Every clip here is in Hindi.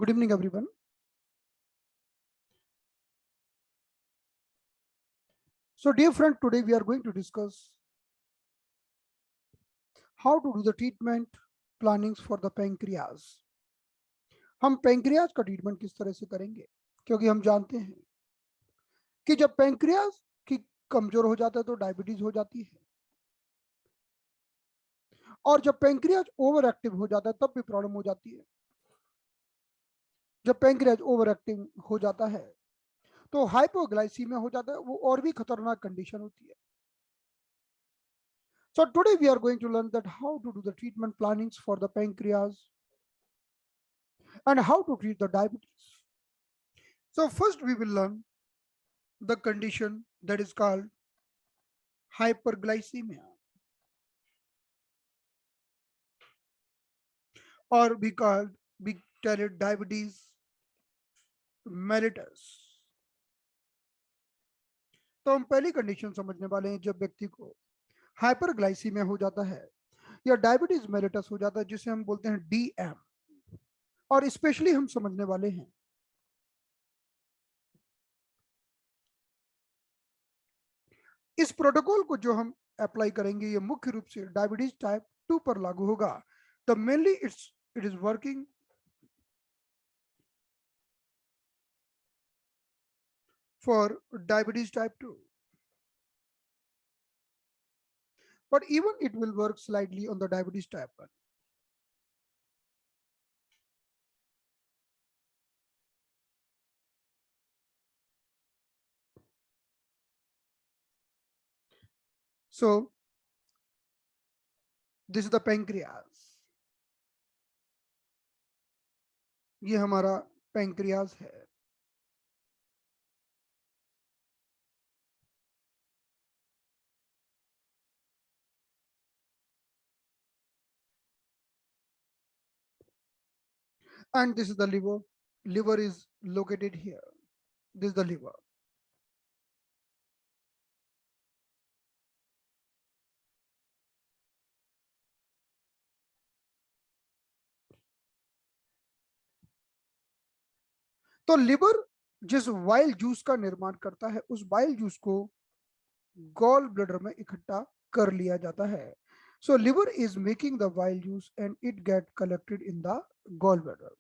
Good evening, everyone. So, dear friend, today we are going to discuss how to do the treatment plannings for the pancreas. हम पैंक्रियाज का ट्रीटमेंट किस तरह से करेंगे, क्योंकि हम जानते हैं कि जब पैंक्रियाज की कमजोर हो जाता है तो डायबिटीज हो जाती है, और जब पैंक्रियाज ओवर एक्टिव हो जाता है तब भी प्रॉब्लम हो जाती है। जब पैंक्रियाज ओवर एक्टिव हो जाता है तो हाइपोग्लाइसीमिया हो जाता है, वो और भी खतरनाक कंडीशन होती है। So today we are going to learn that how to do the treatment plannings for the pancreas and how to treat the diabetes. So first we will learn the condition that is called hyperglycemia, or we tell it diabetes mellitus. तो हम पहली कंडीशन समझने वाले हैं जब व्यक्ति को हाइपरग्लाइसीमिया हो जाता है या डायबिटीज मेलिटस हो जाता है, जिसे हम बोलते हैं डीएम। और स्पेशली हम समझने वाले हैं इस प्रोटोकॉल को, जो हम अप्लाई करेंगे ये मुख्य रूप से डायबिटीज टाइप 2 पर लागू होगा। तो mainly it is working for diabetes type 2, but even it will work slightly on the diabetes type 1. So this is the pancreas, ये हमारा pancreas है। And this is the liver is located here, this is the liver। तो लिवर जिस वाइल जूस का निर्माण करता है उस वाइल जूस को गॉल ब्लैडर में इकट्ठा कर लिया जाता है। So liver is making the bile juice and it get collected in the gallbladder.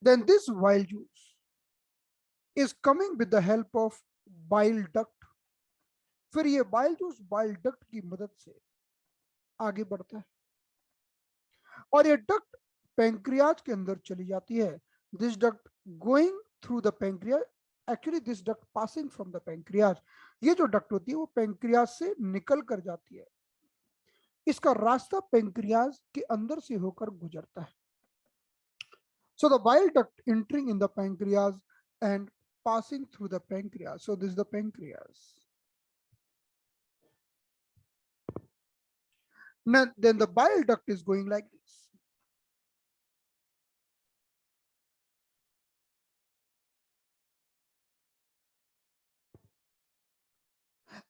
Then this bile juice is coming with the help of bile duct। फिर ये बाइल जूस बाइल डक्ट की मदद से आगे बढ़ता है और ये डक्ट पेंक्रियाज के अंदर चली जाती है। This duct going through the pancreas, actually this duct passing from the pancreas. ये जो डक्ट होती है वो पेंक्रियाज से निकल कर जाती है, इसका रास्ता पेंक्रियाज के अंदर से होकर गुजरता है। So the bile duct entering in the pancreas and passing through the pancreas. So this is the pancreas. Now, then the bile duct is going like this.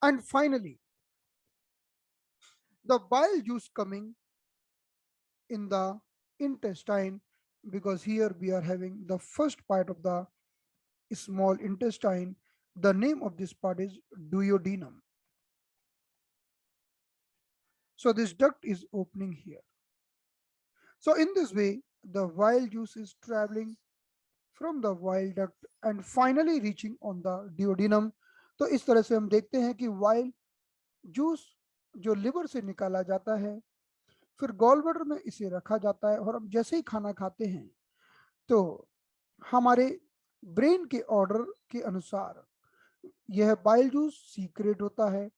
And finally, the bile juice coming in the intestine, because here we are having the first part of the small intestine. The name of this part is duodenum. So this duct is opening here. So in this way, the bile juice is traveling from the bile duct and finally reaching on the duodenum। तो इस तरह से हम देखते हैं कि वाइल जूस जो लिवर से निकाला जाता है, फिर गॉल ब्लैडर में इसे रखा जाता है, और हम जैसे ही खाना खाते हैं तो हमारे ब्रेन के ऑर्डर के अनुसार यह बाइल जूस सीक्रेट होता है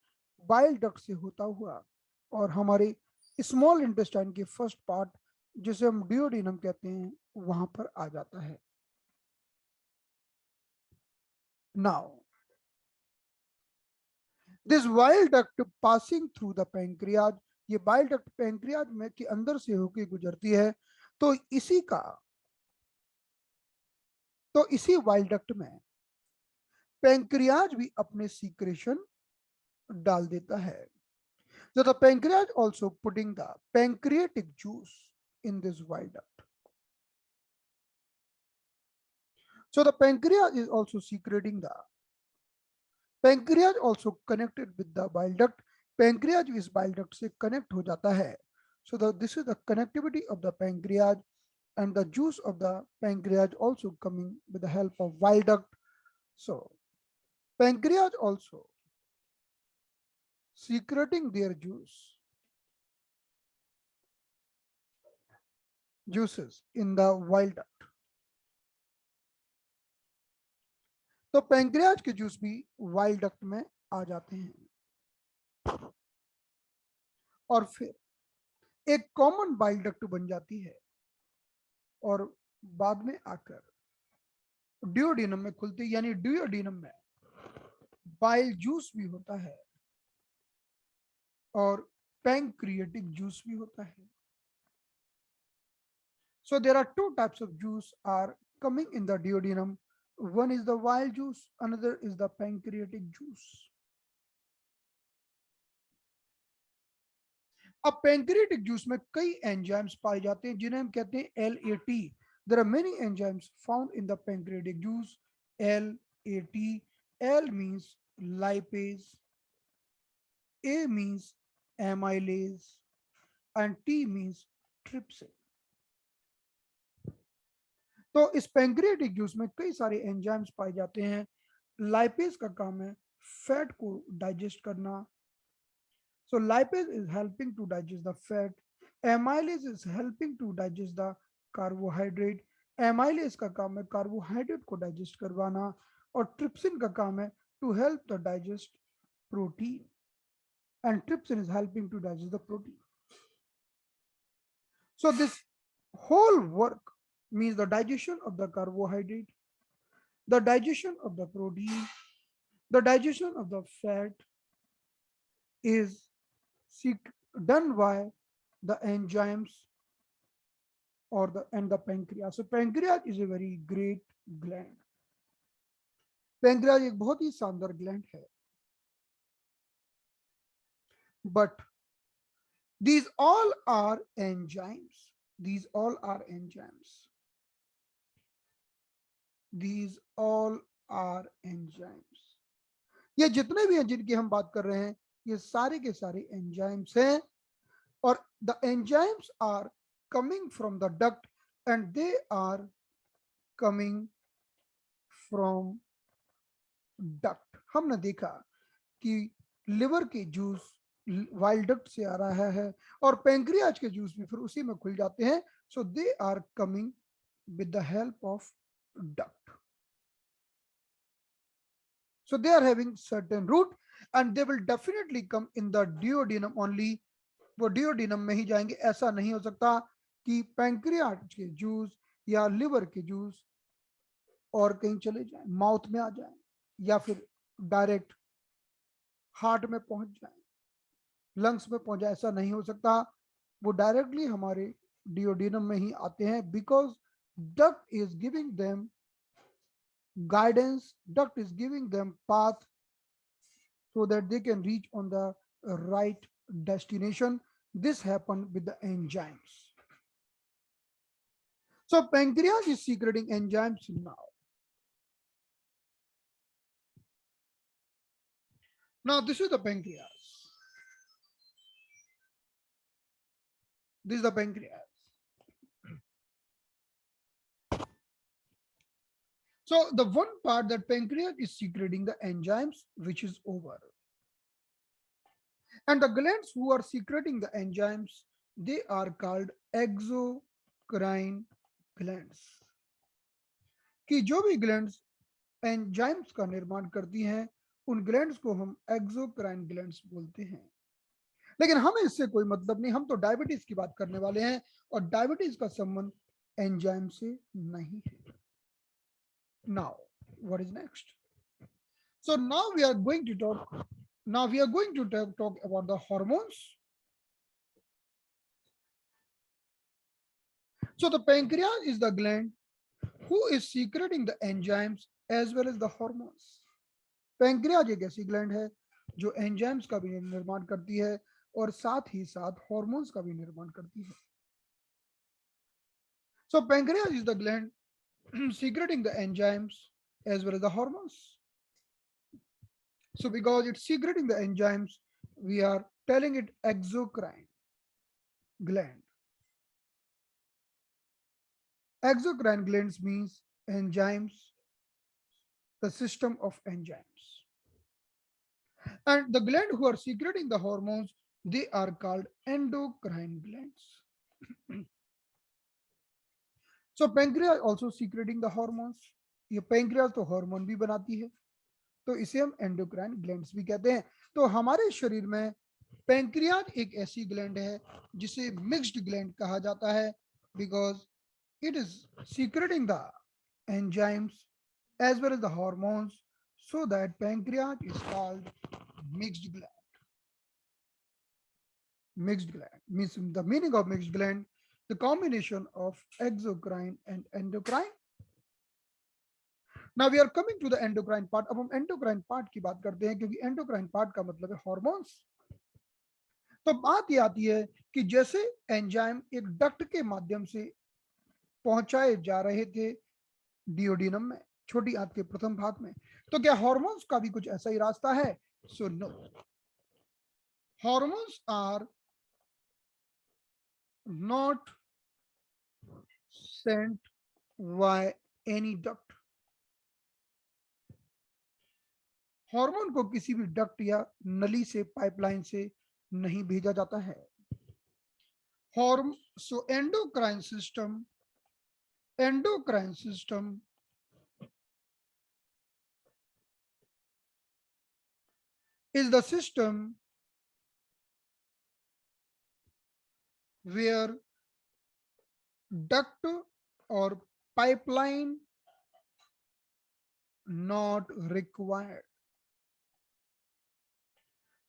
बाइल डक्ट से होता हुआ, और हमारे स्मॉल इंटेस्टाइन के फर्स्ट पार्ट, जिसे हम डिओडिनम कहते हैं, वहां पर आ जाता है। Now this bile duct passing through the pancreas, ये बाइल डक्ट पेंक्रियाज में के अंदर से होकर गुजरती है। तो इसी बाइल डक्ट में पेंक्रियाज भी अपने सीक्रेशन डाल देता है। So the pancreas also putting the pancreatic juice in this bile duct. So the pancreas is also secreting the pancreas also connected with the bile duct. Pancreas इस bile duct से connect हो जाता है. So this is the connectivity of the pancreas, and the juice of the pancreas also coming with the help of bile duct. So pancreas also secreting their juices in the bile duct. तो पैंक्रियाज के जूस भी bile duct में आ जाते हैं और फिर एक कॉमन bile duct बन जाती है और बाद में आकर ड्यूओडेनम में खुलती है, यानी ड्यूओडेनम में बाइल जूस भी होता है और पैंक्रियाटिक जूस भी होता है. So there are two types of juice are coming in the duodenum. One is the bile juice, another is the pancreatic juice. अब पैंक्रियाटिक जूस में कई एंजाइम्स पाए जाते हैं जिन्हें हम कहते हैं LAT. There are many enzymes found in the pancreatic juice. LAT. L means lipase, A means amylase, and T means trypsin. तो इस पैंक्रियाटिक जूस में कई सारे एंजाइम्स पाए जाते हैं. लाइपेज का काम है फैट को डाइजेस्ट करना. So lipase is helping to digest the fat. Amylase is helping to digest the carbohydrate. Amylase का काम है कार्बोहाइड्रेट को डाइजेस्ट करवाना और ट्रिप्सिन का काम है to help the digest protein. And trypsin is helping to digest the protein. So this whole work means the digestion of the carbohydrate, the digestion of the protein, the digestion of the fat is done by the enzymes and the pancreas. So pancreas is a very great gland. Pancreas एक बहुत ही शानदार gland है. But these all are enzymes. These all are enzymes. These all are enzymes. ये जितने भी हैं जिनकी हम बात कर रहे हैं ये सारे के सारे enzymes हैं और the enzymes are coming from the duct and they are coming from duct. हमने देखा कि लिवर के जूस वाइल डक्ट से आ रहा है और पैंक्रियाज के जूस भी फिर उसी में खुल जाते हैं. So they are coming with the help of duct. So they are having certain route and they will definitely come in the duodenum only. वो duodenum में ही जाएंगे. ऐसा नहीं हो सकता कि पैंक्रियाज के जूस या लिवर के जूस और कहीं चले जाएं, माउथ में आ जाएं या फिर डायरेक्ट हार्ट में पहुंच जाए, लंग्स में पहुंच जाए. ऐसा नहीं हो सकता. वो डायरेक्टली हमारे डिओडिनम में ही आते हैं because duct is giving them guidance, duct is giving them path so that they can reach on the right destination. This happened with the enzymes. So pancreas is secreting enzymes now. Now this is the pancreas. This is the pancreas. So the one part that pancreas is secreting the enzymes, which is over. And the glands who are secreting the enzymes, they are called exocrine glands. कि जो भी glands enzymes का निर्माण करती हैं, उन glands को हम exocrine glands बोलते हैं. लेकिन हमें इससे कोई मतलब नहीं. हम तो डायबिटीज की बात करने वाले हैं और डायबिटीज का संबंध एंजाइम से नहीं है. Now, what is next? So now we are going to talk about the hormones. So the pancreas is the gland who is secreting the enzymes as well as the hormones. Pancreas एक ऐसी gland है जो enzymes का भी निर्माण करती है और साथ ही साथ हॉर्मोन्स का भी निर्माण करती है। So pancreas is the gland secreting the enzymes as well as the hormones. So because it's secreting the enzymes, we are telling it exocrine gland. Exocrine glands means enzymes, the system of enzymes. And the gland who are secreting the hormones, they are called endocrine glands. So pancreas also secreting the hormones. ये pancreas तो हार्मोन भी बनाती है, तो इसे हम एंडोक्राइन ग्लैंड्स भी कहते हैं। तो हमारे शरीर में पैंक्रियाज एक ऐसी ग्लैंड है जिसे मिक्स्ड ग्लैंड कहा जाता है, because it is secreting the enzymes as well as the hormones, so that pancreas is called mixed gland. Mixed gland means the meaning of mixed gland, the combination of exocrine and endocrine. Now we are coming to the endocrine part. अब हम endocrine part की बात करते हैं, क्योंकि endocrine part का मतलब है hormones. तो बात ये आती है कि जैसे एंजाइम एक डक्ट के माध्यम से पहुंचाए जा रहे थे डिओडिनम में, छोटी आंत के प्रथम भाग में, तो क्या हार्मोन्स का भी कुछ ऐसा ही रास्ता है? So no, hormones are not sent by any duct. Hormone को किसी भी डक्ट या नली से, पाइपलाइन से नहीं भेजा जाता है। सो endocrine system is the system where duct or pipeline not required.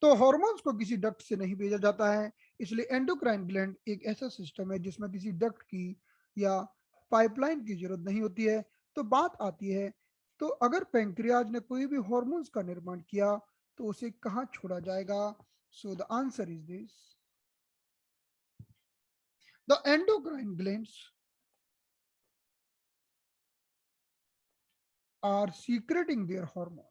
तो हॉर्मोन्स को किसी डक्ट से नहीं भेजा जाता है, इसलिए एंडोक्राइन ग्लैंड एक ऐसा सिस्टम है जिसमें किसी डक्ट की या पाइपलाइन की जरूरत नहीं होती है। तो बात आती है, तो अगर पैंक्रियाज ने कोई भी हॉर्मोन्स का निर्माण किया तो उसे कहां छोड़ा जाएगा? So the answer is this, the endocrine glands are secreting their hormones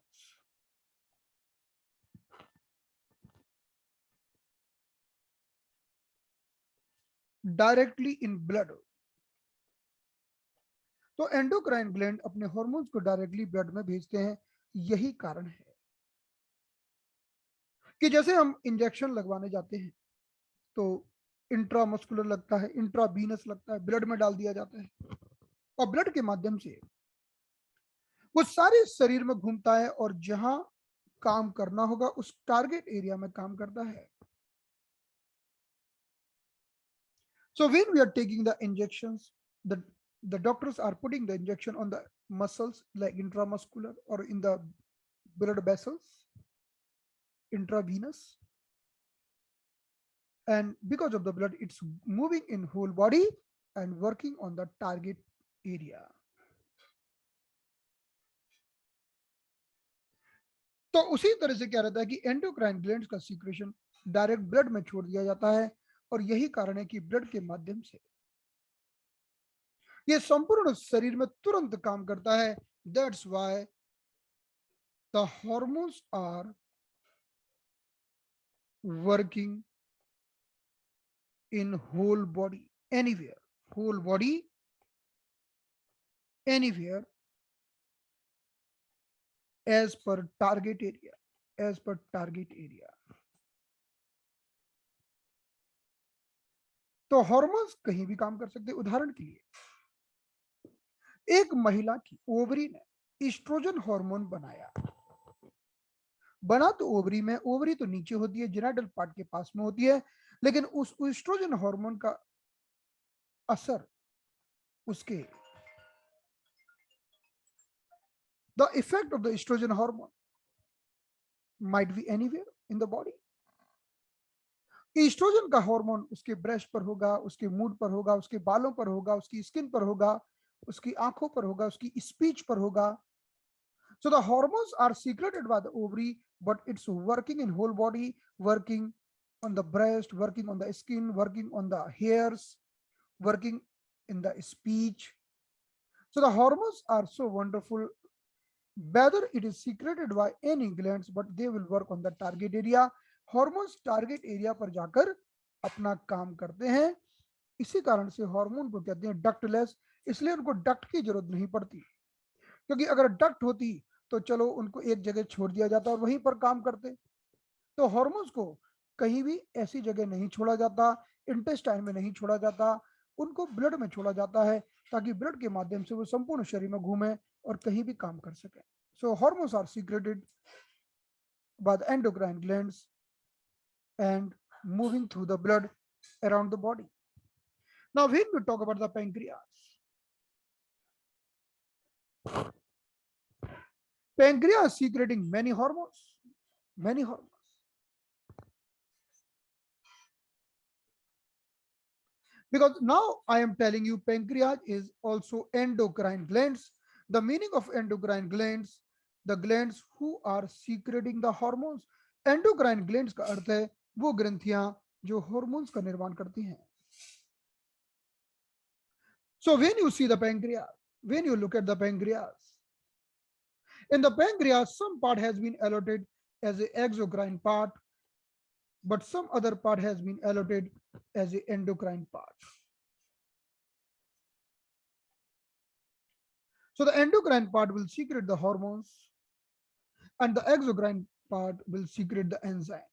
directly in blood. तो एंडोक्राइन ग्लैंड अपने हॉर्मोन्स को डायरेक्टली ब्लड में भेजते हैं। यही कारण है कि जैसे हम इंजेक्शन लगवाने जाते हैं तो इंट्रामस्कुलर लगता है, इंट्रावीनस लगता है, ब्लड में डाल दिया जाता है और ब्लड के माध्यम से वो सारे शरीर में घूमता है और जहां काम करना होगा उस टारगेट एरिया में काम करता है। So when we are taking the injections, the doctors are putting the injection on the muscles like intramuscular or in the blood vessels, intravenous, and because of the blood it's moving in whole body and working on the target area. तो उसी तरह से क्या रहता है कि एंडोक्राइन ग्लैंड्स का सीक्रेशन डायरेक्ट ब्लड में छोड़ दिया जाता है, और यही कारण है कि ब्लड के माध्यम से ये संपूर्ण शरीर में तुरंत काम करता है। That's why the hormones are working in whole body, anywhere, whole body, anywhere, as per target area, as per target area. तो हॉर्मोन्स कहीं भी काम कर सकते हैं। उदाहरण के लिए एक महिला की ओवरी ने ईस्ट्रोजन हार्मोन बना तो ओवरी में, ओवरी तो नीचे होती है, जेनिटल पार्ट के पास में होती है, लेकिन उस ईस्ट्रोजन हार्मोन का असर उसके the effect of the estrogen hormone might be anywhere in the body. Estrogen का हार्मोन उसके ब्रेस्ट पर होगा, उसके मूड पर होगा, उसके बालों पर होगा, उसकी स्किन पर होगा, उसकी आंखों पर होगा, उसकी स्पीच पर होगा। So the hormones are secreted by the ovary, but it's working in whole body, working on the breast, working on the skin, working on the hairs, working in the speech. So the hormones are so wonderful, whether it is secreted by any glands, but they will work on the target area. Hormones target area पर जाकर अपना काम करते हैं। इसी कारण से हार्मोन को कहते हैं डक्टलेस, इसलिए उनको डक्ट की जरूरत नहीं पड़ती। क्योंकि अगर डक्ट होती तो चलो उनको एक जगह छोड़ दिया जाता और वहीं पर काम करते। तो हार्मोन्स को कहीं भी ऐसी जगह नहीं छोड़ा जाता, इंटेस्टाइन में नहीं छोड़ा जाता, उनको ब्लड में छोड़ा जाता है ताकि ब्लड के माध्यम से वो संपूर्ण शरीर में घूमे और कहीं भी काम कर सके। So hormones are secreted by the endocrine glands and moving through the blood around the body. Now, when we talk about the pancreas secreting many hormones, many hormones. Because now I am telling you, pancreas is also endocrine glands. The meaning of endocrine glands, the glands who are secreting the hormones. Endocrine glands का अर्थ है वो ग्रंथियां जो hormones का निर्माण करती हैं। So when you see the pancreas, when you look at the pancreas, in the pancreas, some part has been allotted as a exocrine part, but some other part has been allotted as a endocrine part. So the endocrine part will secrete the hormones and the exocrine part will secrete the enzymes.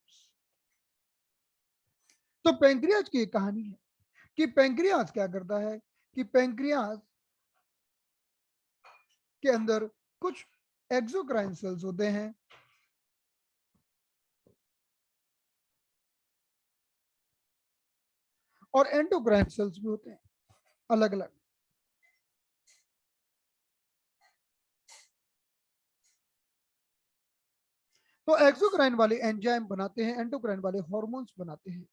तो पैंक्रियाज की कहानी है कि पैंक्रियाज क्या करता है कि पैंक्रियाज के अंदर कुछ एक्सोक्राइन सेल्स होते हैं और एंडोक्राइन सेल्स भी होते हैं अलग अलग। तो एक्सोक्राइन वाले एंजाइम बनाते हैं, एंडोक्राइन वाले हार्मोन्स बनाते हैं।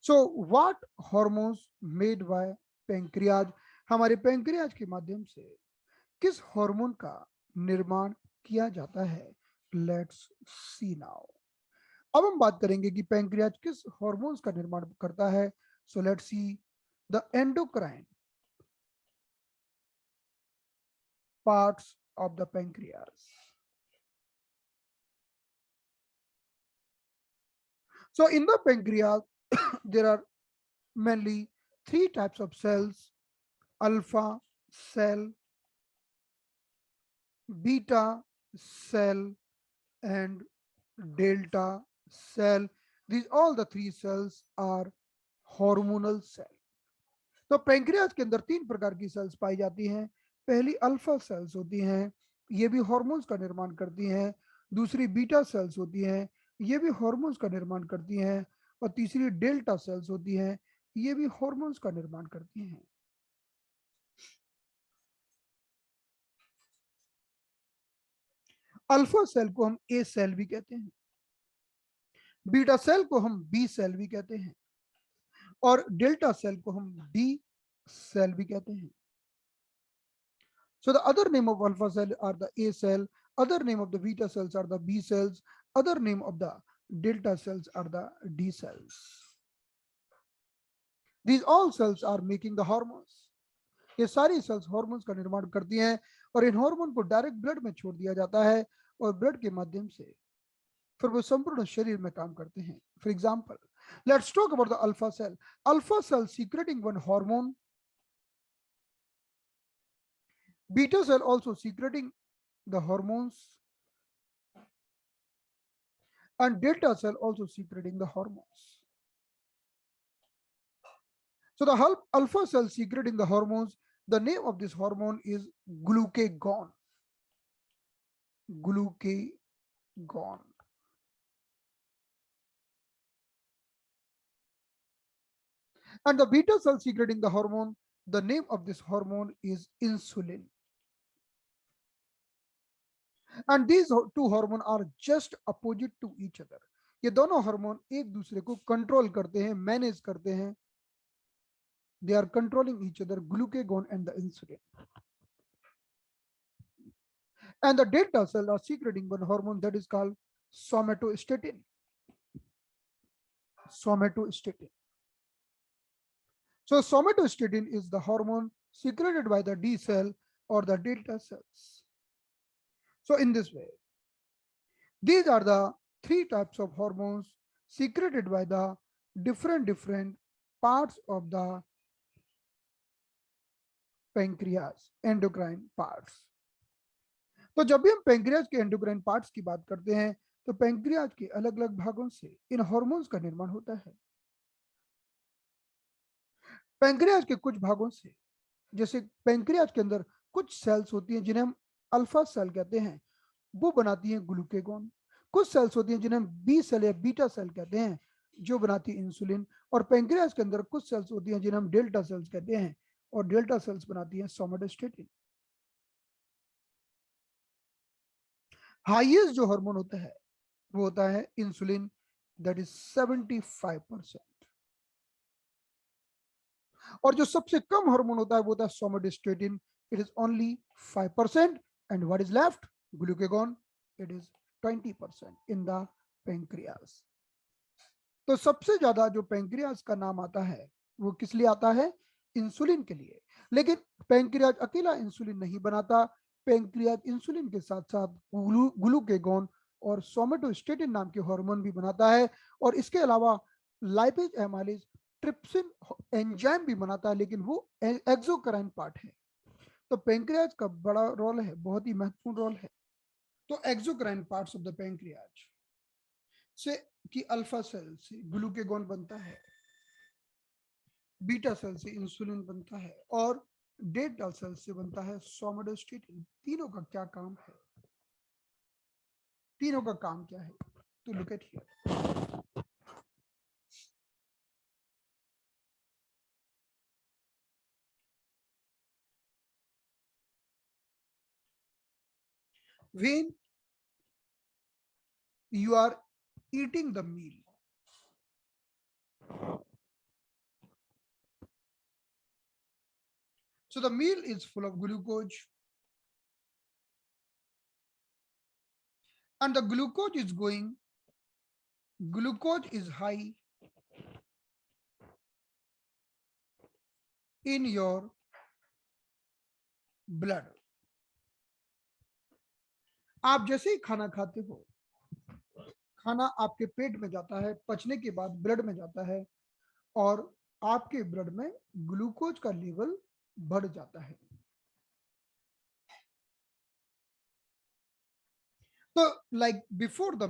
So what hormones made by pancreas, हमारे पैंक्रियाज के माध्यम से किस हार्मोन का निर्माण किया जाता है? Let's see now. अब हम बात करेंगे कि पैंक्रियाज किस हार्मोन्स का निर्माण करता है। So let's see the endocrine parts of the pancreas. So in the pancreas, there are mainly three types of cells: alpha cell, beta cell, and delta cell. These all the three cells are hormonal cell. तो पैंक्रियाज के अंदर तीन प्रकार की सेल्स पाई जाती हैं। पहली अल्फा सेल्स होती हैं, ये भी हार्मोन्स का निर्माण करती हैं। दूसरी बीटा सेल्स होती हैं, ये भी हार्मोन्स का निर्माण करती हैं। और तीसरी डेल्टा सेल्स होती हैं, ये भी हार्मोन्स का निर्माण करती हैं। अल्फा सेल को हम ए सेल भी कहते हैं, बीटा सेल को हम बी सेल भी कहते हैं और डेल्टा सेल को हम डी सेल भी कहते हैं। So the other name of alpha cell are the A cell, other name of the beta cells are the B cells, other name of the delta cells are the D cells. These all cells are making the hormones. ये सारी सेल्स हार्मोन्स का निर्माण करती हैं और इन हार्मोन को डायरेक्ट ब्लड में छोड़ दिया जाता है और ब्लड के माध्यम से फिर वो संपूर्ण शरीर में काम करते हैं। For example, let's talk about the alpha cell. Alpha cell secreting one hormone, beta cell also secreting the hormones, and delta cell also secreting the hormones. So the alpha cell secreting the hormones, the name of this hormone is glucagon. Glucagon. And the beta cell secreting the hormone, the name of this hormone is insulin. And these two hormones are just opposite to each other. ये दोनों हार्मोन एक दूसरे को कंट्रोल करते हैं, मैनेज करते हैं। They are controlling each other, glucagon and the insulin. And the delta cell are secreting one hormone that is called somatostatin. somatostatin. So somatostatin is the hormone secreted by the D cell or the delta cells. So in this way, these are the three types of hormones secreted by the different parts of the pancreas, endocrine parts. तो जब भी हम पेंक्रियाज के एंडोक्राइन पार्ट्स की बात करते हैं तो पेंक्रियाज के अलग अलग भागों से इन हार्मोन्स का निर्माण होता है। पेंक्रियाज के कुछ भागों से, जैसे पेंक्रियाज के अंदर कुछ सेल्स होती हैं जिन्हें हम अल्फा सेल कहते हैं, वो बनाती हैं ग्लूकेगॉन। कुछ सेल्स होती हैं जिन्हें हम बी सेल या बीटा सेल कहते हैं, जो बनाती है इंसुलिन। और पेंक्रियाज के अंदर कुछ सेल्स होती हैं जिन्हें हम डेल्टा सेल्स कहते हैं, और डेल्टा सेल्स बनाती हैं सोमेटोस्टेटिन। हाईएस्ट जो हार्मोन होता है वो होता है इंसुलिन, दैट इज 75%। और जो सबसे कम हार्मोन होता है वो होता है somatostatin, it is only 5%। And what is left? Glucagon, it is 20% in the pancreas. तो सबसे ज्यादा जो पेंक्रियास का नाम आता है वो किस लिए आता है? इंसुलिन के लिए। लेकिन पेंक्रियाज अकेला इंसुलिन नहीं बनाता, पेंक्रियाज इंसुलिन के साथ साथ ग्लूकेगॉन और सोमेटोस्टेटिन नाम के हार्मोन भी बनाता है। और इसके अलावा लाइपेज एमाइलेज ट्रिप्सिन एंजाइम भी बनाता है, लेकिन वो एक्सोक्राइन पार्ट है। तो पेंक्रियाज का बड़ा रोल है, बहुत ही महत्वपूर्ण रोल है। तो exocrine parts of the pancreas से कि अल्फा सेल से ग्लूकेगॉन बनता है, बीटा सेल से इंसुलिन बनता है, और डेल्टा सेल से बनता है सोमेटोस्टेटिन। तीनों का क्या काम है? तीनों का काम क्या है? तो look at here. When you are eating the meal, so the meal is full of glucose, and the glucose is high in your blood. आप जैसे ही खाना खाते हो, खाना आपके पेट में जाता है, पचने के बाद ब्लड में जाता है, और आपके ब्लड में ग्लूकोज का लेवल बढ़ जाता है। तो like before the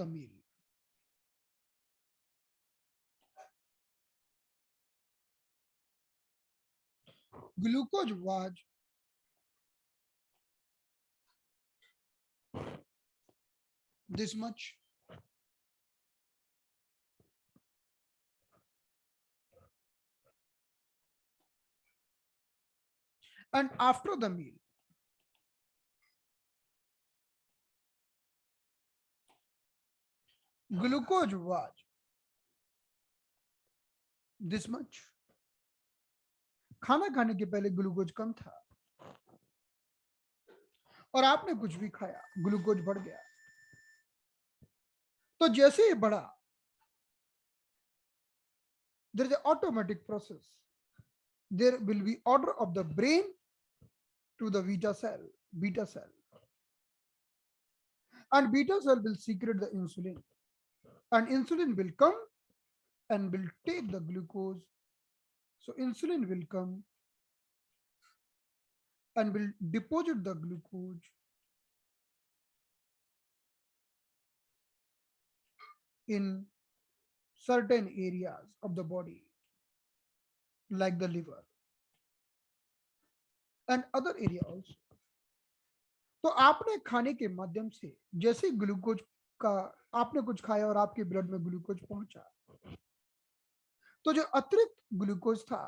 meal, glucose was this much, and after the meal glucose was this much. खाना खाने के पहले ग्लूकोज कम था, और आपने कुछ भी खाया, ग्लूकोज बढ़ गया। तो जैसे ही बढ़ा, there is an automatic process. There will be order of the brain to the beta cell, and beta cell will secrete the insulin, and insulin will come and will take the glucose. So insulin will come and will deposit the glucose in certain areas of the body, like the liver and other area also. तो आपने खाने के माध्यम से जैसे ग्लूकोज का, आपने कुछ खाया और आपके ब्लड में ग्लूकोज पहुंचा, तो जो अतिरिक्त ग्लूकोज था,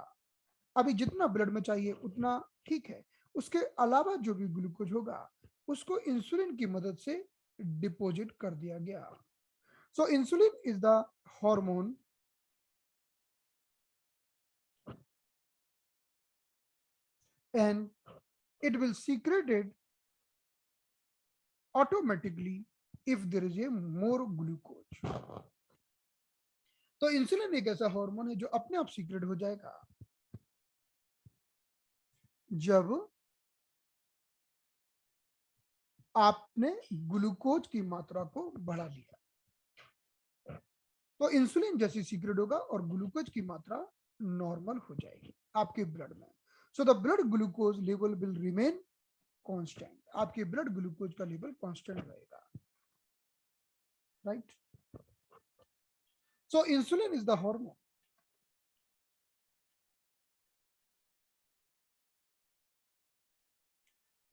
अभी जितना ब्लड में चाहिए उतना ठीक है, उसके अलावा जो भी ग्लूकोज होगा उसको इंसुलिन की मदद से डिपोजिट कर दिया गया। So insulin is the hormone and it will secreted automatically if there is a more glucose. तो इंसुलिन एक ऐसा हार्मोन है जो अपने आप सीक्रेट हो जाएगा जब आपने ग्लूकोज की मात्रा को बढ़ा दिया। तो इंसुलिन जैसे सीक्रेट होगा और ग्लूकोज की मात्रा नॉर्मल हो जाएगी आपके ब्लड में। So the blood glucose level will remain constant. आपके ब्लड ग्लूकोज का लेवल कांस्टेंट रहेगा, right. So insulin is the hormone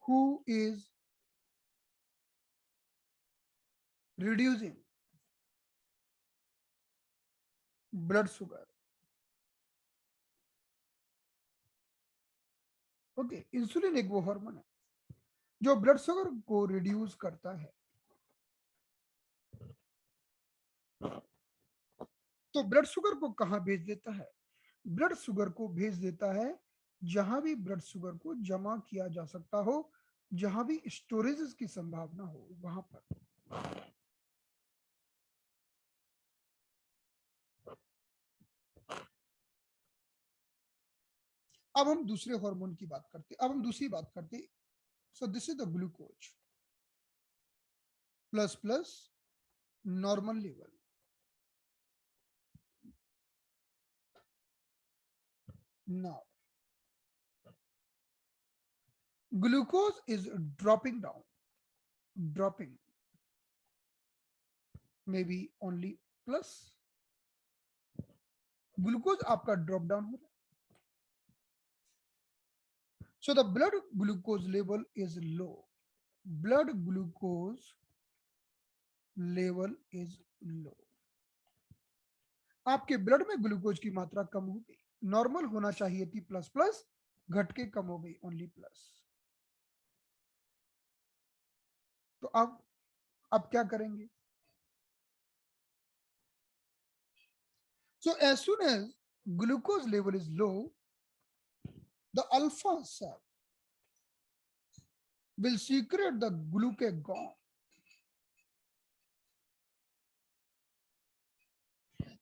who is reducing blood sugar। Okay, insulin एक वो हार्मोन है जो ब्लड शुगर को रिड्यूस करता है। तो ब्लड शुगर को कहां भेज देता है? ब्लड शुगर को भेज देता है जहां भी ब्लड शुगर को जमा किया जा सकता हो, जहां भी स्टोरेज की संभावना हो वहां पर। अब हम दूसरे हार्मोन की बात करते, अब हम दूसरी बात करते। So this is the glucose plus plus normal level. Now glucose is dropping down, dropping, maybe only plus। Glucose आपका ड्रॉप डाउन हो रहा है। So the blood glucose level is low. Blood glucose level is low. आपके ब्लड में ग्लूकोज की मात्रा कम हो गई। नॉर्मल होना चाहिए थी प्लस प्लस, घट के कम हो गई ओनली प्लस। तो अब क्या करेंगे? So as soon as glucose level is low, the alpha cell will secrete the glucagon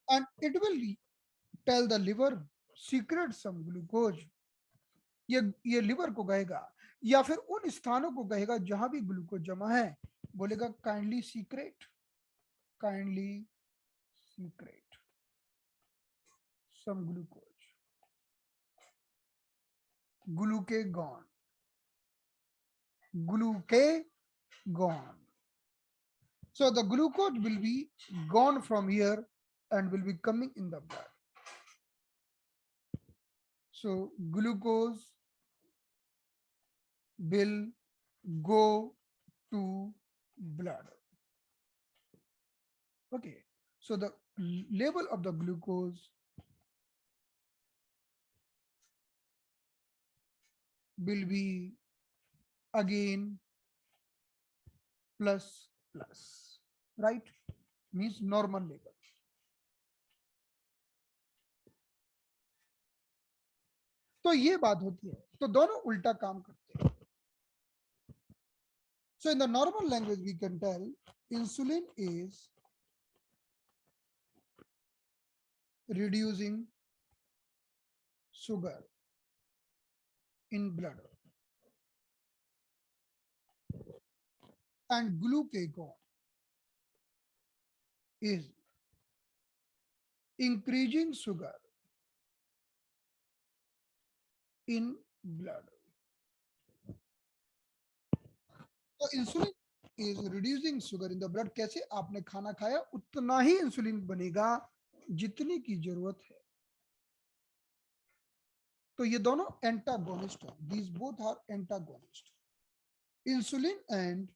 and it will tell the liver secrete some glucose। ये लिवर को कहेगा या फिर उन स्थानों को कहेगा जहां भी ग्लूकोज जमा है, बोलेगा kindly secrete, kindly secrete some glucose, glucagon, glucagon. So the glucose will be gone from here and will be coming in the blood। So glucose will go to blood। Okay, so the level of the glucose will be again plus plus, right? Means normal level। तो ये बात होती है, तो दोनों उल्टा काम करते हैं। So in the normal language we can tell insulin is reducing sugar in blood and glucagon is increasing sugar in blood। तो insulin is reducing sugar in the blood. कैसे? आपने खाना खाया उतना ही इंसुलिन बनेगा जितनी की जरूरत है। तो ये दोनों एंटागोनिस्ट हैं, these both are antagonist. Insulin and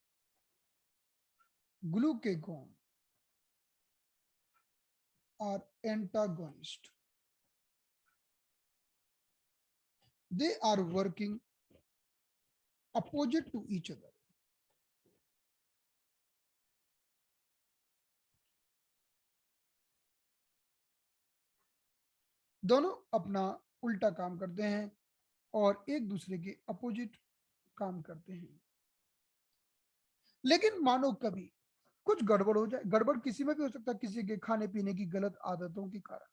glucagon are antagonist। They are working opposite to each other। दोनों अपना उल्टा काम करते हैं और एक दूसरे के अपोजिट काम करते हैं। लेकिन मानो कभी कुछ गड़बड़ हो जाए। गड़बड़ किसी में भी हो सकता है, किसी के खाने पीने की गलत आदतों के कारण,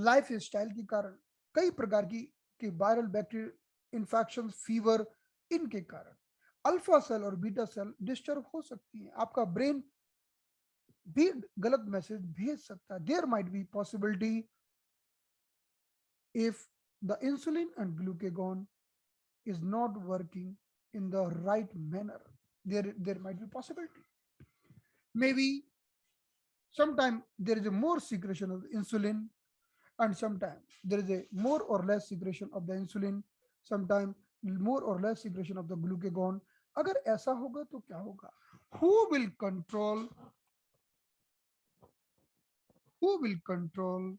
लाइफ स्टाइल के कारण, कई प्रकार की वायरल बैक्टीरियल इन्फेक्शन, फीवर, इनके कारण अल्फा सेल और बीटा सेल डिस्टर्ब हो सकती है। आपका ब्रेन भी गलत मैसेज भेज सकता है। There might be possibility if the insulin and glucagon is not working in the right manner, there might be possibility. Maybe sometime there is a more secretion of insulin, and sometimes there is a more or less secretion of the insulin, sometimes more or less secretion of the glucagon. अगर ऐसा होगा तो क्या होगा? who will control who will control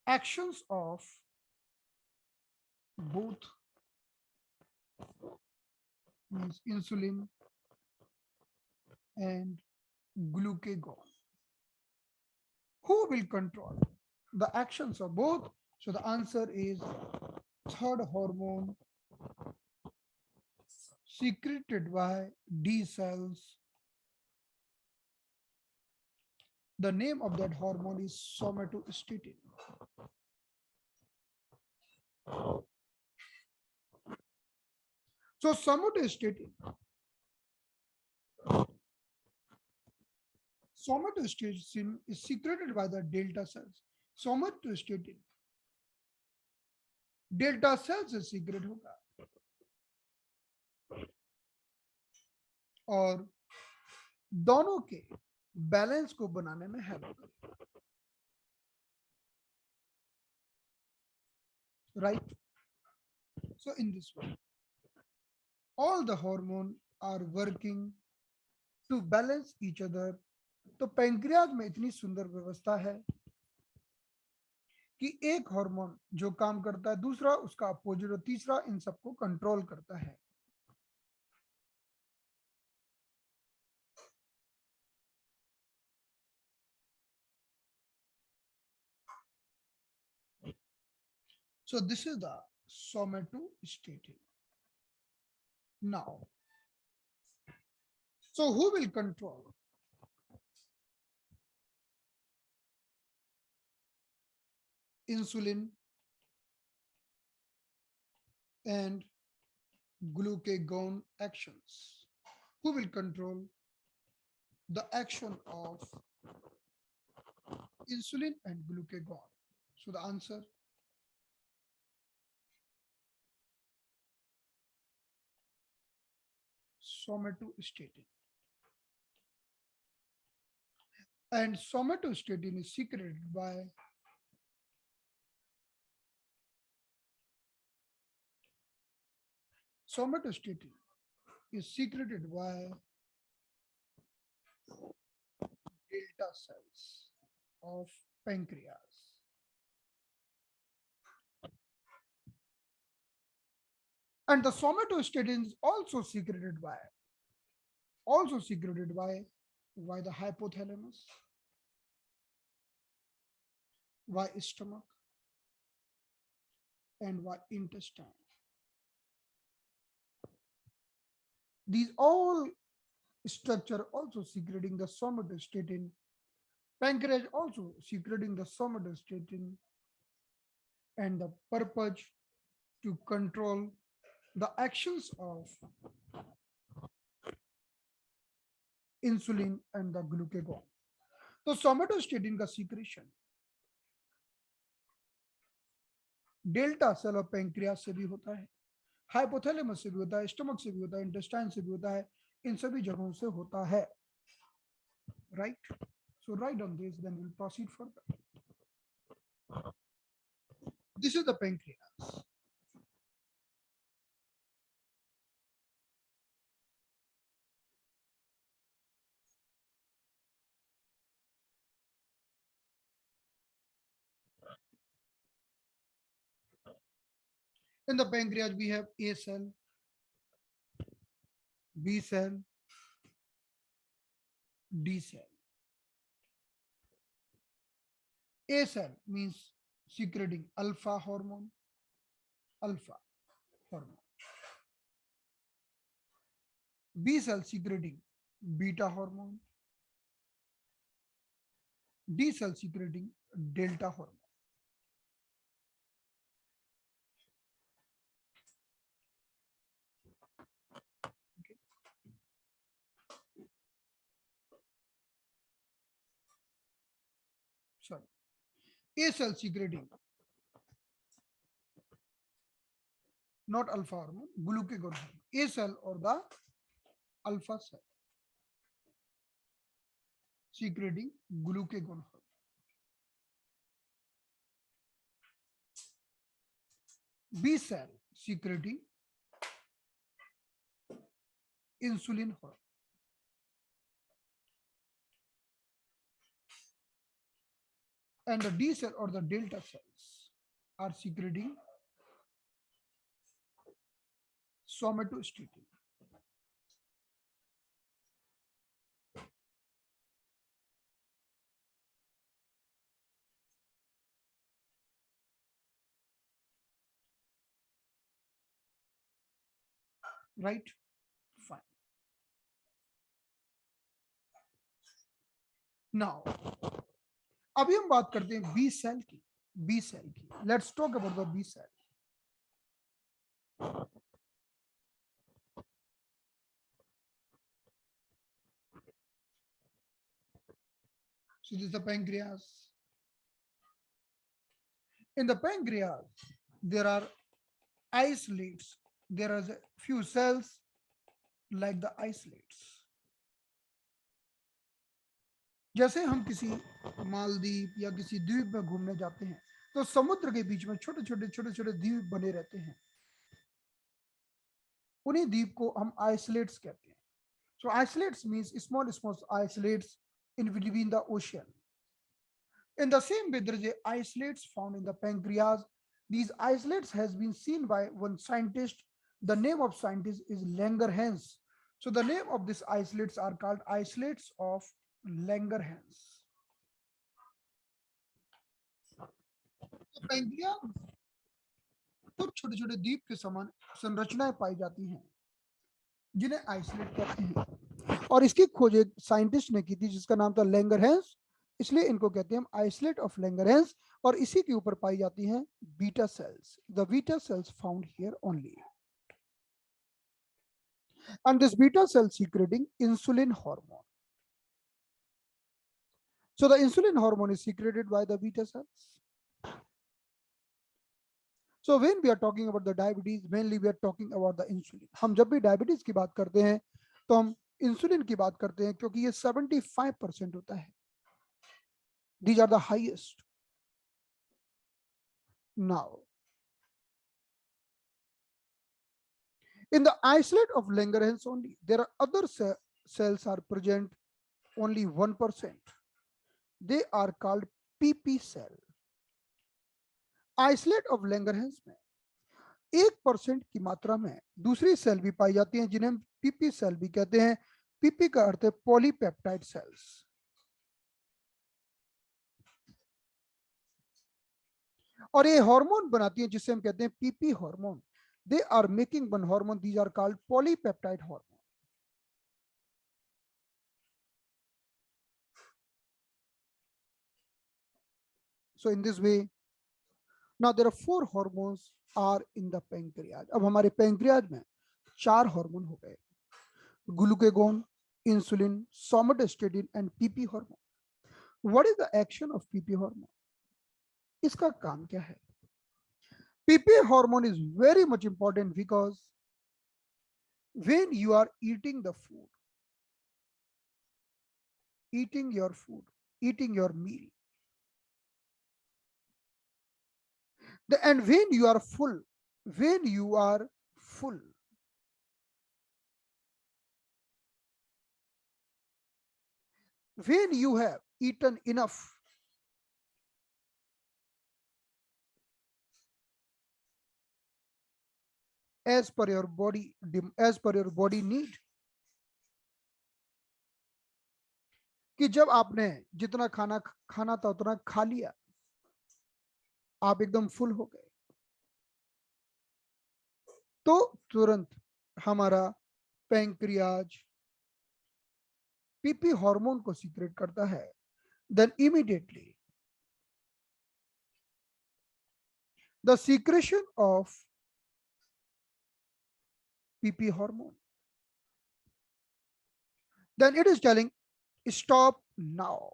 actions of both, means insulin and glucagon? Who will control the actions of both? So the answer is third hormone secreted by D cells. The name of that hormone is somatostatin. So somatostatin is secreted by the delta cells. Somatostatin delta cells से secret होगा और दोनों के बैलेंस को बनाने में हेल्प करेगा, right? So in this way, all the hormones are working to balance each other. तो पैंक्रियाज में इतनी सुंदर व्यवस्था है कि एक हार्मोन जो काम करता है, दूसरा उसका अपोजिट और तीसरा इन सबको कंट्रोल करता है। So this is the somatostatin. Now, so who will control insulin and glucagon actions? Who will control the action of insulin and glucagon? So the answer, somatostatin. And somatostatin is secreted by somatostatin is secreted by delta cells of pancreas. And the somatostatin is also secreted by the hypothalamus, by stomach, and by intestine. These all structure also secreting the somatostatin. Pancreas also secreting the somatostatin, and the purpose to control the actions of insulin and the glucagon. तो somatostatin का secretion डेल्टा सेल और पैंक्रियास से भी होता है, हाइपोथैलेमस से भी होता है, स्टमक से भी होता है, इंटेस्टाइन से भी होता है, इन सभी जगहों से होता है, right? So right on this, then will proceed further. This is the pancreas. In the pancreas, we have A cell, B cell, D cell. A cell means secreting alpha hormone. B cell secreting beta hormone, D cell secreting delta hormone. Okay. Sorry. A cell secreting not alpha hormone, glucagon hormone. A cell or the alpha cell secreting glucagon hormone. B cell secreting insulin hormone. And the D cell or the delta cells are secreting somatostatin. Right? Fine. Now, अभी हम बात करते हैं बी सेल की. बी सेल की. Let's talk about the B cell. So this is the pancreas. In the pancreas, there are isolates. There are a few cells like the isolates. जैसे हम किसी मालदीव या किसी द्वीप में घूमने जाते हैं तो समुद्र के बीच में छोटे छोटे द्वीप बने रहते हैं. उन्हीं द्वीप को हम आइसोलेट्स कहते हैं. So isolates means small isolates in between the ocean. In the same way, there is isolates found in the pancreas. These isolates has been seen by one scientist. The name of scientist is Langerhans. So the name of these isolates are called isolates of Langerhans. तो pancreas तो छोटे छोटे द्वीप के समान संरचनाएं पाई जाती हैं जिन्हें आइसोलेट कहते हैं. और इसकी खोज एक साइंटिस्ट ने की थी जिसका नाम था लैंगरहैंस. इसलिए इनको कहते हैं आइसोलेट ऑफ लैंगरहैंस. और इसी के ऊपर पाई जाती हैं beta cells. The beta cells found here only. And this beta cell secreting insulin hormone. So the insulin hormone is secreted by the beta cells. So when we are talking about the diabetes, mainly we are talking about the insulin. हम जब भी डायबिटीज की बात करते हैं तो हम इंसुलिन की बात करते हैं क्योंकि ये 75% होता है. These are the highest. Now, in the isolate of Langerhans only, there are other cells are present only 1%. They are called PP cell. Isolate of Langerhans में 1% की मात्रा में दूसरी सेल भी पाई जाती हैं जिन्हें हम पीपी सेल भी कहते हैं. पीपी का अर्थ है पॉलीपेप्टाइड सेल्स. और ये हार्मोन बनाती हैं जिसे हम कहते हैं PP hormone. They are making one hormone. These are called polypeptide hormone. So in this way, now there are 4 hormones are in the pancreas. अब हमारे pancreas में 4 हार्मोन हो गए. Glucagon, insulin, somatostatin and PP hormone. What is the action of PP hormone? इसका काम क्या है? PP hormone is very much important because when you are eating the food, eating your food, eating your meal, and when you are full, when you are full, when you have eaten enough, as per your body need, कि जब आपने जितना खाना खाना था उतना खा लिया, आप एकदम फुल हो गए, तो तुरंत हमारा पैंक्रियाज पीपी हार्मोन को सीक्रेट करता है, then immediately the secretion of PP hormone, then it is telling stop now,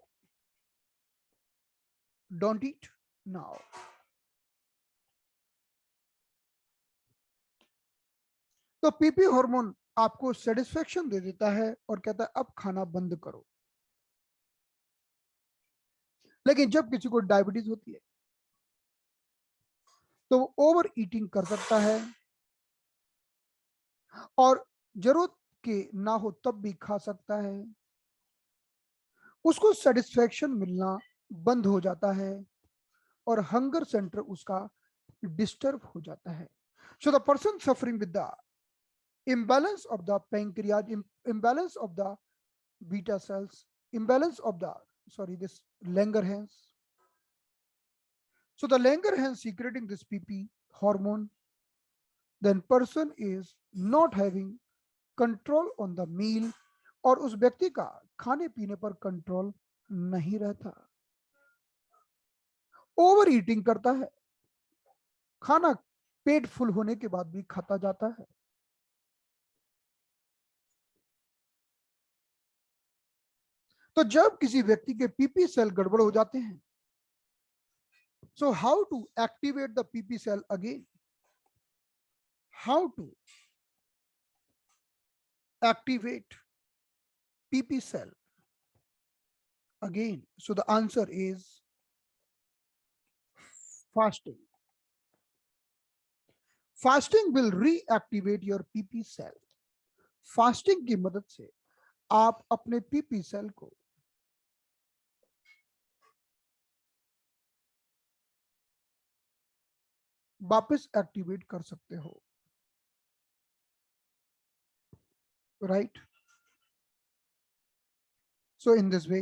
don't eat now. तो पीपी हार्मोन आपको सेटिस्फेक्शन दे देता है और कहता है अब खाना बंद करो। लेकिन जब किसी को डायबिटीज होती है तो वो ओवर ईटिंग कर सकता है और जरूरत के ना हो तब भी खा सकता है, उसको सेटिस्फेक्शन मिलना बंद हो जाता है और हंगर सेंटर उसका डिस्टर्ब हो जाता है। So the person suffering with the imbalance of the pancreas, imbalance of the beta cells, imbalance of the this Langerhans. So the Langerhans secreting this PP hormone, then person is not having control on the meal, और उस व्यक्ति का खाने पीने पर कंट्रोल नहीं रहता, ओवर ईटिंग करता है, खाना पेट फुल होने के बाद भी खाता जाता है। तो जब किसी व्यक्ति के पीपी सेल गड़बड़ हो जाते हैं, so how to activate the PP cell again? How to activate PP cell again? So the answer is fasting. Fasting will reactivate your PP cell. Fasting की मदद से आप अपने पीपी सेल को वापस एक्टिवेट कर सकते हो, right? So in this way,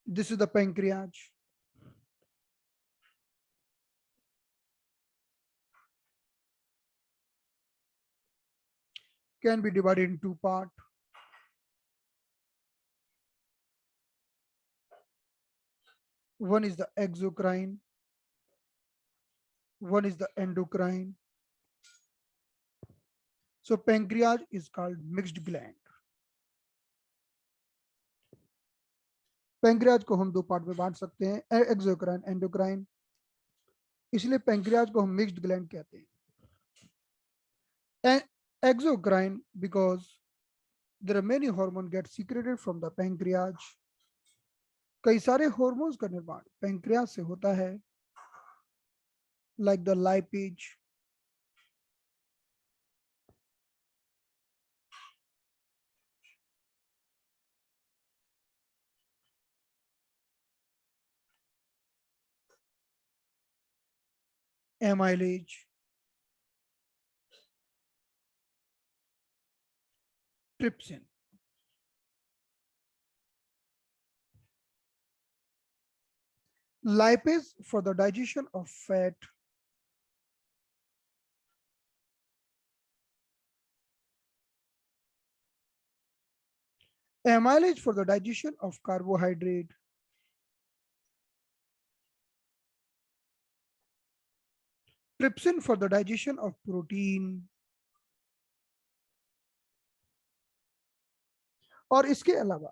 this is the pancreas. Can be divided in two parts. One is the exocrine, one is the endocrine. So pancreas is called mixed gland. Pancreas को हम दो पार्ट में बांट सकते हैं, एक्सोक्राइन, एंडोक्राइन। इसलिए पैंक्रियाज को हम मिक्स्ड ग्लैंड कहते हैं। Exocrine because there are many hormone get secreted from the pancreas. कई सारे हार्मोन्स का निर्माण पैंक्रियाज से होता है, like the lipase, amylase, trypsin. Lipase for the digestion of fat, amylase for the digestion of carbohydrate, trypsin for the digestion of protein। और इसके अलावा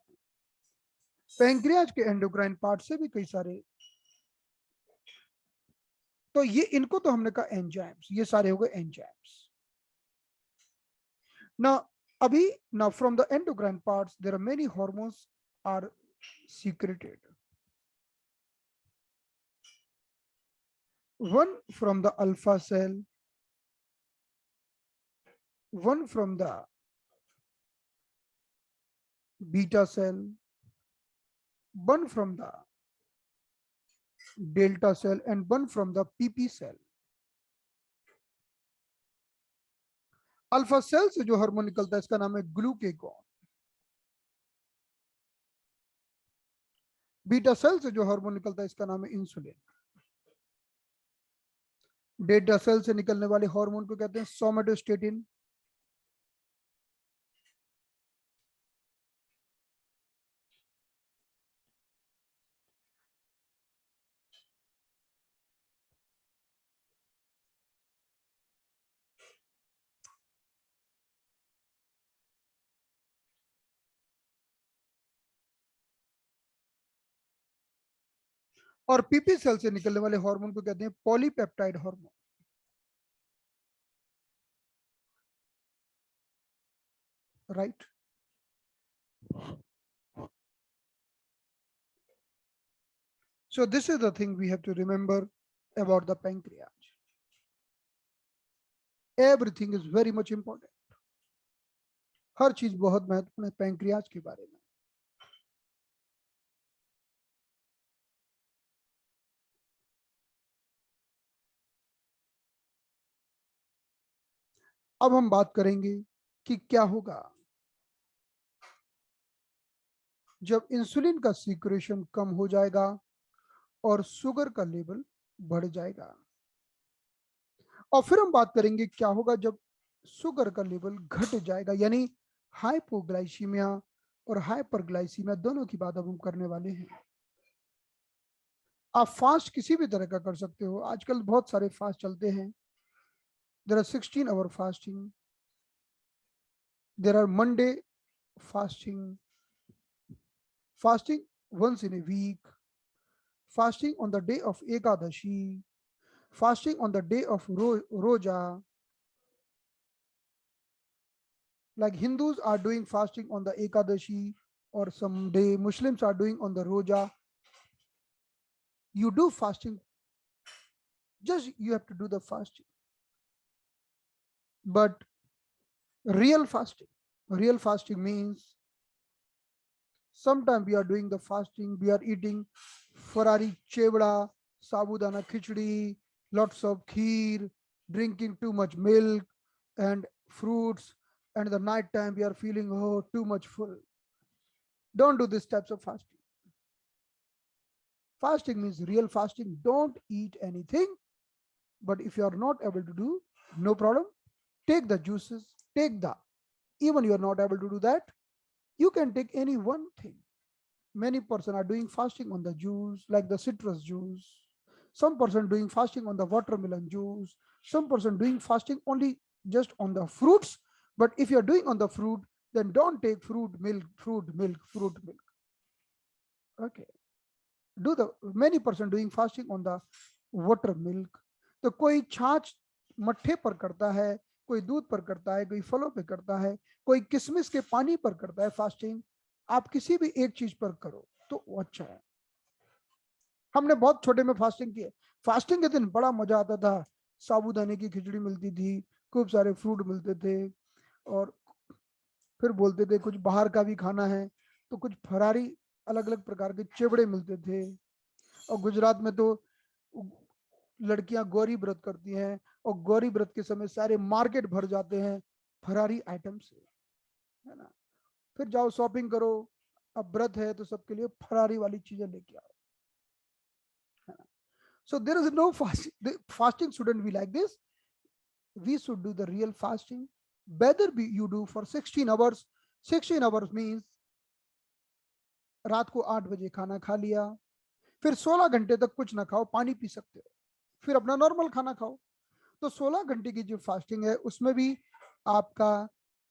पैंक्रियाज के एंडोक्राइन पार्ट से भी कई सारे, तो ये इनको तो हमने कहा एंजाइम्स, ये सारे हो गए एंजाइम्स। ना अभी ना from the endocrine parts there are many hormones are secreted, one from the alpha cell, one from the beta cell, one from the delta cell and one from the PP cell। Alpha cell से जो हार्मोन निकलता है इसका नाम है ग्लूकेगॉन। बीटा सेल से जो हार्मोन निकलता है इसका नाम है इंसुलिन। डेटा सेल से निकलने वाले हार्मोन को कहते हैं सोमेटोस्टेटिन। और पीपी सेल से निकलने वाले हार्मोन को कहते हैं polypeptide hormone. Right. So this is the thing we have to remember about the pancreas. Everything is very much important. हर चीज बहुत महत्वपूर्ण है पैंक्रियाज के बारे में। अब हम बात करेंगे कि क्या होगा जब इंसुलिन का सीक्रेशन कम हो जाएगा और शुगर का लेवल बढ़ जाएगा। और फिर हम बात करेंगे क्या होगा जब शुगर का लेवल घट जाएगा, यानी हाइपोग्लाइसीमिया और हाइपरग्लाइसीमिया दोनों की बात अब हम करने वाले हैं। आप फास्ट किसी भी तरह का कर सकते हो, आजकल बहुत सारे फास्ट चलते हैं। There are 16 hour fasting, there are Monday fasting, fasting once in a week, fasting on the day of Ekadashi, fasting on the day of Roja. Like Hindus are doing fasting on the Ekadashi, or some day Muslims are doing on the Roja. You do fasting, just you have to do the fasting. But real fasting means sometimes we are doing the fasting, we are eating Ferrari chevda, sabudana khichdi, lots of kheer, drinking too much milk and fruits, and the night time we are feeling too much full. Don't do this types of fasting. Fasting means real fasting. Don't eat anything, but if you are not able to do, no problem. Take the juices, even you are not able to do that, you can take any one thing. Many person are doing fasting on the juice, like the citrus juice. Some person doing fasting on the watermelon juice. Some person doing fasting only just on the fruits. But if you're doing on the fruit, then don't take fruit milk. Okay. Many person doing fasting on the water milk. तो कोई छाछ मट्ठे पर करता है, कोई दूध पर करता है, कोई फलों पर करता है, कोई किशमिश के पानी पर करता है फास्टिंग। आप किसी भी एक चीज पर करो तो वो अच्छा है। हमने बहुत छोटे में फास्टिंग की है। फास्टिंग के दिन बड़ा मजा आता था, साबूदाने की खिचड़ी मिलती थी, खूब सारे फ्रूट मिलते थे, और फिर बोलते थे कुछ बाहर का भी खाना है तो कुछ फरारी अलग अलग प्रकार के चिवड़े मिलते थे। और गुजरात में तो लड़कियां गौरी व्रत करती हैं, और गौरी व्रत के समय सारे मार्केट भर जाते हैं फरारी आइटम से, है ना। फिर जाओ शॉपिंग करो, अब व्रत है तो सबके लिए फरारी वाली चीजें लेके आओ, है ना। So there is no fasting. The fasting shouldn't be like this. We should do the real fasting. Whether you do for 16 hours. 16 hours means रात को 8 बजे खाना खा लिया, फिर 16 घंटे तक कुछ ना खाओ, पानी पी सकते हो, फिर अपना नॉर्मल खाना खाओ। तो 16 घंटे की जो फास्टिंग है उसमें भी आपका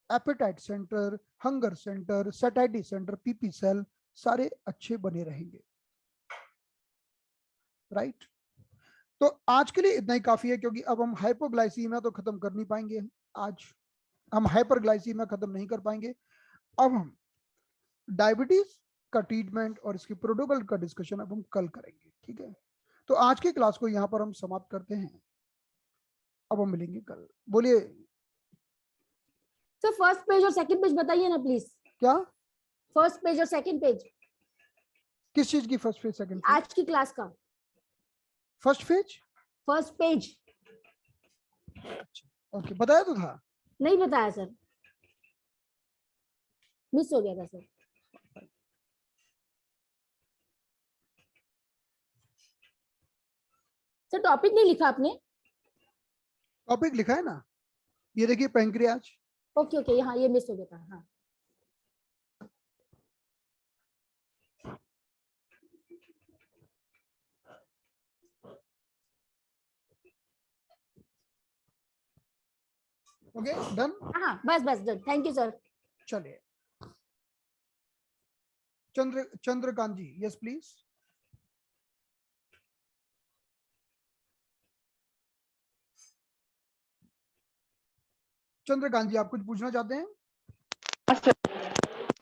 appetite centre, hunger centre, satisfactory centre, PP cell सारे अच्छे बने रहेंगे। राइट। तो आज के लिए इतना ही काफी है, क्योंकि अब हम हाइपोग्लाइसीमिया तो खत्म कर नहीं पाएंगे, आज हम हाइपरग्लाइसीमिया खत्म नहीं कर पाएंगे। अब हम डायबिटीज का ट्रीटमेंट और इसके प्रोटोकॉल का डिस्कशन अब हम कल करेंगे, ठीक है। तो आज की क्लास को यहाँ पर हम समाप्त करते हैं, अब हम मिलेंगे कल। बोलिए सर, फर्स्ट पेज और सेकंड पेज बताइए ना प्लीज। क्या? फर्स्ट पेज और सेकंड पेज किस चीज की फर्स्ट पेज सेकंड पेज? आज की क्लास का first page. First page okay, बताया तो था। नहीं बताया सर, मिस हो गया था सर। सर टॉपिक नहीं लिखा आपने? टॉपिक लिखा है ना, ये देखिए पैंक्रियाज। ओके ओके, हाँ ये मिस हो गया था। हाँ ओके डन। हाँ, बस बस डन, थैंक यू सर। चलिए चंद्रकांत जी, यस प्लीज। चंद्रकांत जी, आप कुछ पूछना चाहते हैं? हाँ सर।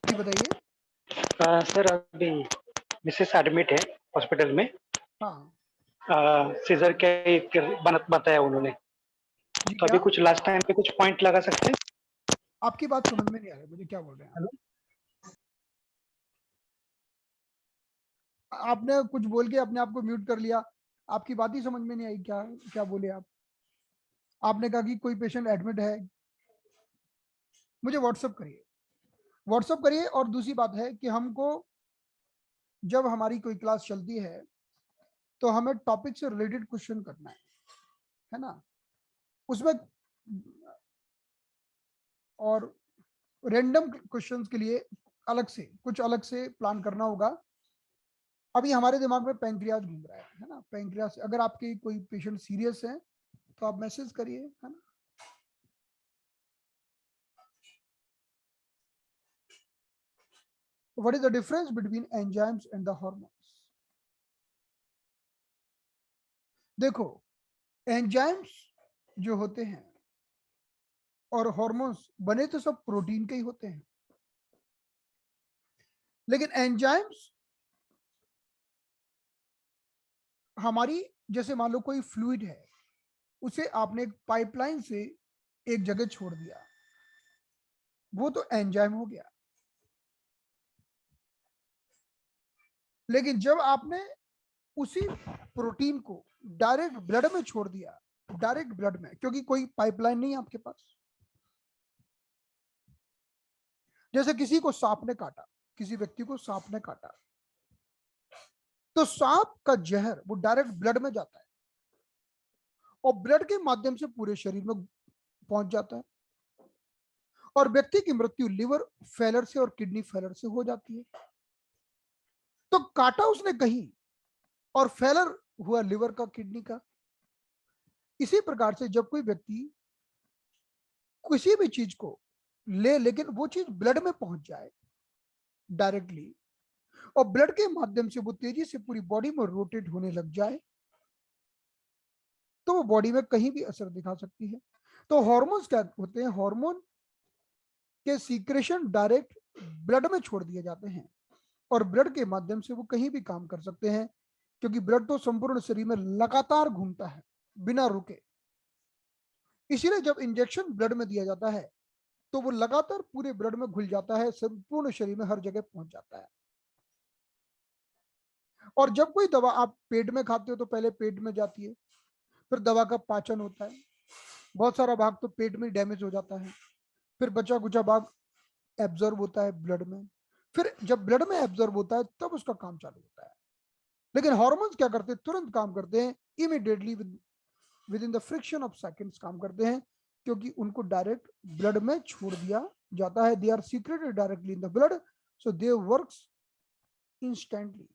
जी बताइए। सर अभी मिसेस एडमिट है हॉस्पिटल में। हाँ सीजर के बताया उन्होंने। जी, तो क्या अभी कुछ लास्ट टाइम पे कुछ पॉइंट लगा सकते हैं? आपकी बात समझ में नहीं आ रही मुझे, क्या बोल रहे हैं आप? हेलो। आपने कुछ बोल के अपने आप को म्यूट कर लिया, आपकी बात ही समझ में नहीं आई, क्या क्या बोले आप? आपने कहा कि कोई पेशेंट एडमिट है, मुझे व्हाट्सअप करिए, व्हाट्सअप करिए। और दूसरी बात है कि हमको जब हमारी कोई क्लास चलती है तो हमें टॉपिक से रिलेटेड क्वेश्चन करना है ना, उसमें। और रैंडम क्वेश्चंस के लिए अलग से कुछ अलग से प्लान करना होगा। अभी हमारे दिमाग में पैंक्रियाज घूम रहा है ना, पैंक्रियाज। अगर आपके कोई पेशेंट सीरियस है तो आप मैसेज करिए, है ना। What is the difference between enzymes and the hormones? देखो, एंजाइम्स जो होते हैं और हार्मोन्स बने तो सब प्रोटीन के ही होते हैं, लेकिन एंजाइम्स हमारी, जैसे मान लो कोई फ्लूइड है, उसे आपने एक पाइपलाइन से एक जगह छोड़ दिया, वो तो एंजाइम हो गया। लेकिन जब आपने उसी प्रोटीन को डायरेक्ट ब्लड में छोड़ दिया, डायरेक्ट ब्लड में, क्योंकि कोई पाइपलाइन नहीं है आपके पास। जैसे किसी को सांप ने काटा, किसी व्यक्ति को सांप ने काटा, तो सांप का जहर वो डायरेक्ट ब्लड में जाता है और ब्लड के माध्यम से पूरे शरीर में पहुंच जाता है, और व्यक्ति की मृत्यु लिवर फेलर से और किडनी फेलर से हो जाती है। तो काटा उसने कहीं और फेलर हुआ लिवर का, किडनी का। इसी प्रकार से जब कोई व्यक्ति किसी भी चीज को ले, लेकिन वो चीज ब्लड में पहुंच जाए डायरेक्टली, और ब्लड के माध्यम से वो तेजी से पूरी बॉडी में रोटेट होने लग जाए, तो वो बॉडी में कहीं भी असर दिखा सकती है। तो हार्मोन्स क्या होते हैं? हार्मोन के सीक्रेशन डायरेक्ट ब्लड में छोड़ दिए जाते हैं, और ब्लड के माध्यम से वो कहीं भी काम कर सकते हैं, क्योंकि ब्लड तो संपूर्ण शरीर में लगातार घूमता है बिना रुके। इसीलिए जब इंजेक्शन ब्लड में दिया जाता है तो वो लगातार पूरे ब्लड में घुल जाता है, संपूर्ण शरीर में हर जगह पहुंच जाता है। और जब कोई दवा आप पेट में खाते हो तो पहले पेट में जाती है, फिर दवा का पाचन होता है, बहुत सारा भाग तो पेट में डैमेज हो जाता है, फिर बचा कुचा भाग एब्जॉर्ब होता है ब्लड में, फिर जब ब्लड में एब्जॉर्ब होता है तब उसका काम चालू होता है। लेकिन हॉर्मोन्स क्या करते हैं? तुरंत काम करते हैं, immediately, with in the friction of seconds काम करते हैं, क्योंकि उनको डायरेक्ट ब्लड में छोड़ दिया जाता है। They are secreted directly in the blood, so they works instantly.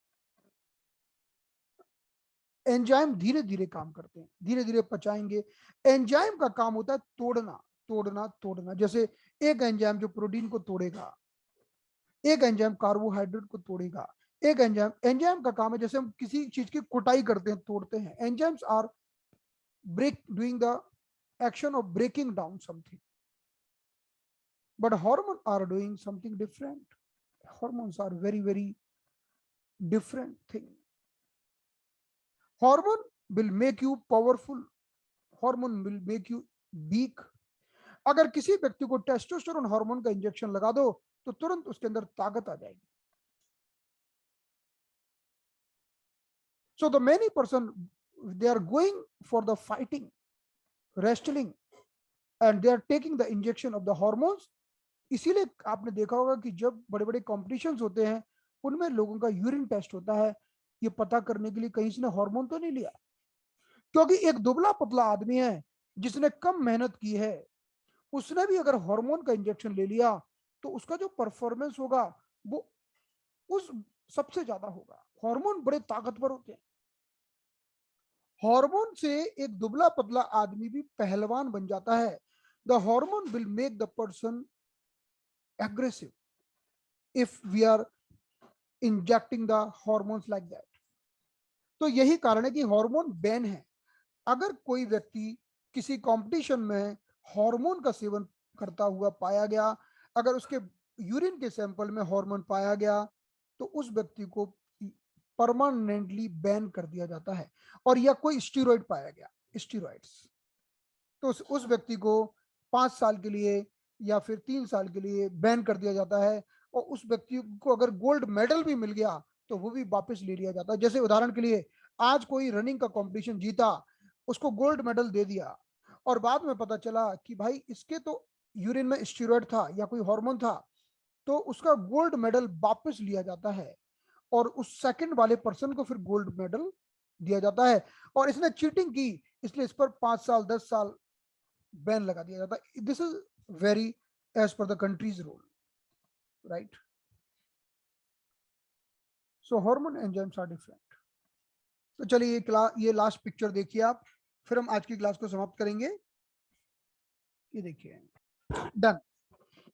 Enzyme धीरे धीरे काम करते हैं, धीरे धीरे पचाएंगे। एंजाइम का काम होता है तोड़ना, तोड़ना, तोड़ना। जैसे एक एंजाइम जो प्रोटीन को तोड़ेगा, एक एंजाइम कार्बोहाइड्रेट को तोड़ेगा, एक एंजाइम, एंजाइम का काम है जैसे हम किसी चीज की कुटाई करते हैं, तोड़ते हैं। Enzymes are break doing the action of breaking down something, but hormones are doing something different. Hormones are very very different thing. Hormone will make you powerful, hormone will make you weak. अगर किसी व्यक्ति को टेस्टोस्टेरोन हार्मोन का इंजेक्शन लगा दो तो तुरंत उसके अंदर ताकत आ जाएगी। So the many person, they are going for the fighting, wrestling, and they are taking the injection of the hormones. इसीलिए आपने देखा होगा कि जब बड़े बड़े कॉम्पिटिशन्स होते हैं उनमें लोगों का यूरिन टेस्ट होता है, ये पता करने के लिए कहीं से हार्मोन तो नहीं लिया, क्योंकि एक दुबला पतला आदमी है, जिसने कम मेहनत की है उसने भी अगर हार्मोन का इंजेक्शन ले लिया तो उसका जो परफॉर्मेंस होगा वो उस सबसे ज्यादा होगा। हार्मोन बड़े ताकतवर होते हैं। हार्मोन से एक दुबला पतला आदमी भी पहलवान बन जाता है। The hormone will make the person aggressive if we are injecting the hormones like that. तो यही कारण है कि हार्मोन बैन है। अगर कोई व्यक्ति किसी कंपटीशन में हार्मोन का सेवन करता हुआ पाया गया, अगर उसके यूरिन के सैंपल में हार्मोन पाया गया तो उस व्यक्ति को परमानेंटली बैन कर दिया जाता है। और या कोई स्टीरॉइड पाया गया, स्टीरॉइड्स, तो उस व्यक्ति को 5 साल के लिए या फिर 3 साल के लिए बैन कर दिया जाता है। और उस व्यक्ति को अगर गोल्ड मेडल भी मिल गया तो वो भी वापस ले लिया जाता है। जैसे उदाहरण के लिए आज कोई रनिंग का कंपटीशन जीता, उसको गोल्ड मेडल दे दिया और बाद में पता चला कि भाई इसके तो यूरिन में स्टीरॉइड था या कोई हार्मोन था, तो उसका गोल्ड मेडल वापस लिया जाता है और उस सेकंड वाले पर्सन को फिर गोल्ड मेडल दिया जाता है। और इसने चीटिंग की इसलिए इस पर 5 साल 10 साल बैन लगा दिया जाता है। This is very as per the country's rule, right. So hormone enzymes are different. तो चलिए ये लास्ट पिक्चर देखिए आप, फिर हम आज की क्लास को समाप्त करेंगे। ये देखिए, डन।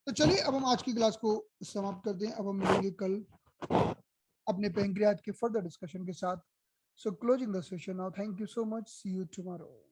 तो चलिए अब हम आज की क्लास को समाप्त कर दें। अब हम मिलेंगे कल अपने पैंक्रियाज के फर्दर डिस्कशन के साथ। So closing the session now, thank you so much, see you tomorrow.